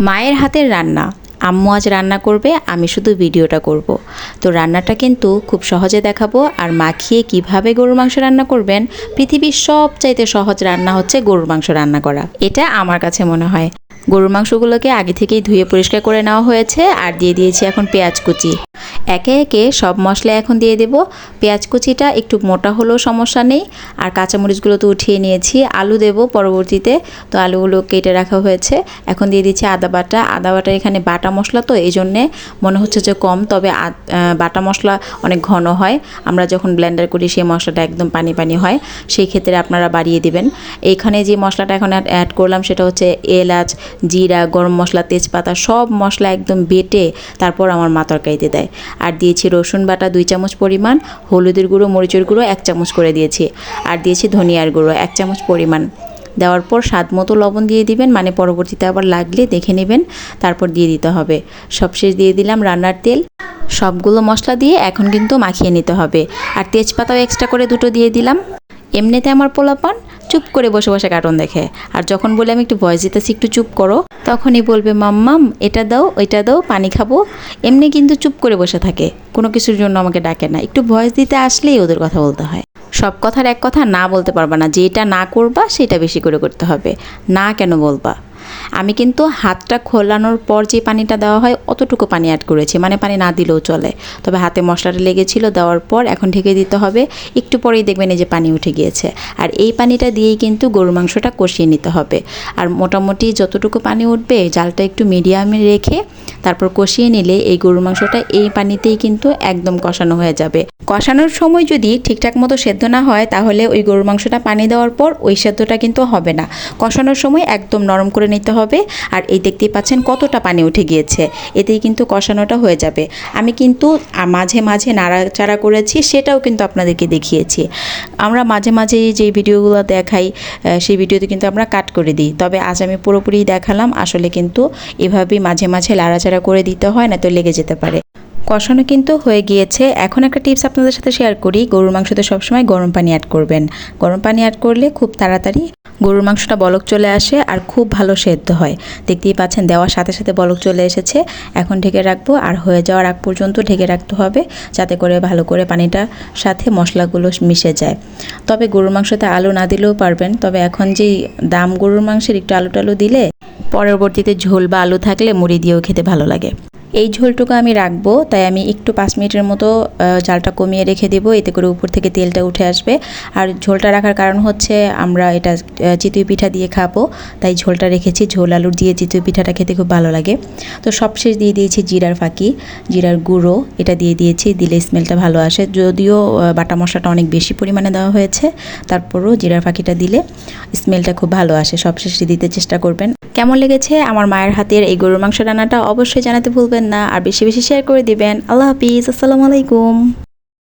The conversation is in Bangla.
মায়ের হাতের রান্না। আম্মু আজ রান্না করবে, আমি শুধু ভিডিওটা করব। তো রান্নাটা কিন্তু খুব সহজে দেখাবো। আর মাখিয়ে কিভাবে গরুর মাংস রান্না করবেন, পৃথিবীর সবচাইতে সহজ রান্না হচ্ছে গরুর মাংস রান্না করা, এটা আমার কাছে মনে হয়। গরুর মাংসগুলোকে আগে থেকেই ধুয়ে পরিষ্কার করে নেওয়া হয়েছে আর দিয়ে দিয়েছি এখন পেঁয়াজ কুচি। একে একে সব মশলা এখন দিয়ে দেব। পেঁয়াজ কুচিটা একটু মোটা হলেও সমস্যা নেই। আর কাঁচামরিচগুলো তো উঠিয়ে নিয়েছি, আলু দেব পরবর্তীতে। তো আলুগুলো কেটে রাখা হয়েছে। এখন দিয়ে দিচ্ছি আদা বাটা। আদা বাটা এখানে বাটা মশলা, তো এই জন্যে মনে হচ্ছে যে কম, তবে বাটা মশলা অনেক ঘন হয়। আমরা যখন ব্লেন্ডার করি সেই মশলাটা একদম পানি পানি হয়, সেই ক্ষেত্রে আপনারা বাড়িয়ে দিবেন। এইখানে যে মশলাটা এখন অ্যাড করলাম সেটা হচ্ছে এলাচ, জিরা, গরম মশলা, তেজপাতা, সব মশলা একদম বেটে তারপর আমার মা তরকারিতে দেয়। আর দিয়েছি রসুন বাটা 2 চামচ পরিমাণ, হলুদের গুঁড়ো, মরিচের গুঁড়ো 1 চামচ করে দিয়েছি। আর দিয়েছি ধনিয়ার গুঁড়ো 1 চামচ পরিমাণ। দেওয়ার পর স্বাদ মতো লবণ দিয়ে দিবেন, মানে পরবর্তীতে আবার লাগলে দেখে নেবেন, তারপর দিয়ে দিতে হবে। সবশেষ দিয়ে দিলাম রান্নার তেল। সবগুলো মশলা দিয়ে এখন কিন্তু মাখিয়ে নিতে হবে। আর তেজপাতাও এক্সট্রা করে 2টো দিয়ে দিলাম। এমনিতে আমার পোলাপান চুপ করে বসে বসে কার্টুন দেখে, আর যখন বলে আমি একটু ভয়েস দিতেছি একটু চুপ করো, তখনই বলবে মাম্মাম এটা দাও, ওইটা দাও, পানি খাবো। এমনি কিন্তু চুপ করে বসে থাকে, কোনো কিছুর জন্য আমাকে ডাকে না। একটু ভয়েস দিতে আসলেই ওদের কথা বলতে হয়। সব কথার এক কথা না বলতে পারবা না, যেটা না করবা সেটা বেশি করে করতে হবে। না কেন বলবা? আমি কিন্তু হাতটা খোলানোর পর যে পানিটা দেওয়া হয় অতটুকু পানি অ্যাড করেছি, মানে পানি না দিলেও চলে। তবে হাতে মশলাটা লেগেছিল, দেওয়ার পর এখন ঢেকে দিতে হবে। একটু পরেই দেখবেন এই যে পানি উঠে গিয়েছে। আর এই পানিটা দিয়েই কিন্তু গরুর মাংসটা কষিয়ে নিতে হবে। আর মোটামুটি যতটুকু পানি উঠবে জালটা একটু মিডিয়ামে রেখে তারপর কষিয়ে নিলে এই গরুর মাংসটা এই পানিতেই কিন্তু একদম কষানো হয়ে যাবে। কষানোর সময় যদি ঠিকঠাক মতো সেদ্ধ না হয় তাহলে ওই গরুর মাংসটা পানি দেওয়ার পর ওই সেদ্ধটা কিন্তু হবে না। কষানোর সময় একদম নরম করে নিতে হবে। আর এই দেখতেই পাচ্ছেন কতটা পানি উঠে গিয়েছে, এতেই কিন্তু কষানোটা হয়ে যাবে। আমি কিন্তু মাঝে মাঝে নাড়াচাড়া করেছি, সেটাও কিন্তু আপনাদেরকে দেখিয়েছি। আমরা মাঝে মাঝে যে ভিডিওগুলো দেখাই সেই ভিডিওতে কিন্তু আমরা কাট করে দিই, তবে আজ আমি পুরোপুরি দেখালাম। আসলে কিন্তু এভাবেই মাঝে মাঝে নাড়াচাড়া করে দিতে হয়, না তো লেগে যেতে পারে। কষানো কিন্তু হয়ে গিয়েছে। এখন একটা টিপস আপনাদের সাথে শেয়ার করি, গরুর মাংসতে সবসময় গরম পানি অ্যাড করবেন। গরম পানি অ্যাড করলে খুব তাড়াতাড়ি গরুর মাংসটা বলক চলে আসে আর খুব ভালো সেদ্ধ হয়। দেখতেই পাচ্ছেন দেওয়ার সাথে সাথে বলক চলে এসেছে। এখন ঢেকে রাখবো, আর হয়ে যাওয়ার আগ পর্যন্ত ঢেকে রাখতে হবে, যাতে করে ভালো করে পানিটার সাথে মশলাগুলো মিশে যায়। তবে গরুর মাংসতে আলু না দিলেও পারবেন, তবে এখন যেই দাম গরুর মাংসের, একটু আলু টালু দিলে পরবর্তীতে ঝোল বা আলু থাকলে মুড়ি দিয়েও খেতে ভালো লাগে। এই ঝোলটুকু আমি রাখবো, তাই আমি একটু 5 মিনিটের মতো জালটা কমিয়ে রেখে দেবো, এতে করে উপর থেকে তেলটা উঠে আসবে। আর ঝোলটা রাখার কারণ হচ্ছে আমরা এটা চিতই পিঠা দিয়ে খাবো, তাই ঝোলটা রেখেছি। ঝোল আলুর দিয়ে চিতই পিঠাটা খেতে খুব ভালো লাগে। তো সবশেষ দিয়ে দিয়েছি জিরার ফাঁকি, জিরার গুঁড়ো, এটা দিয়ে দিয়েছি, দিলে স্মেলটা ভালো আসে। যদিও বাটা মশলাটা অনেক বেশি পরিমাণে দেওয়া হয়েছে, তারপরও জিরার ফাঁকিটা দিলে স্মেলটা খুব ভালো আসে। সবশেষে দিতে চেষ্টা করবেন। কেমন লেগেছে আমার মায়ের হাতের এই গরুর মাংস রান্নাটা অবশ্যই জানাতে ভুলবেন না, আর বেশি বেশি শেয়ার করে দিবেন। আল্লাহ হাফিজ, আসসালামু আলাইকুম।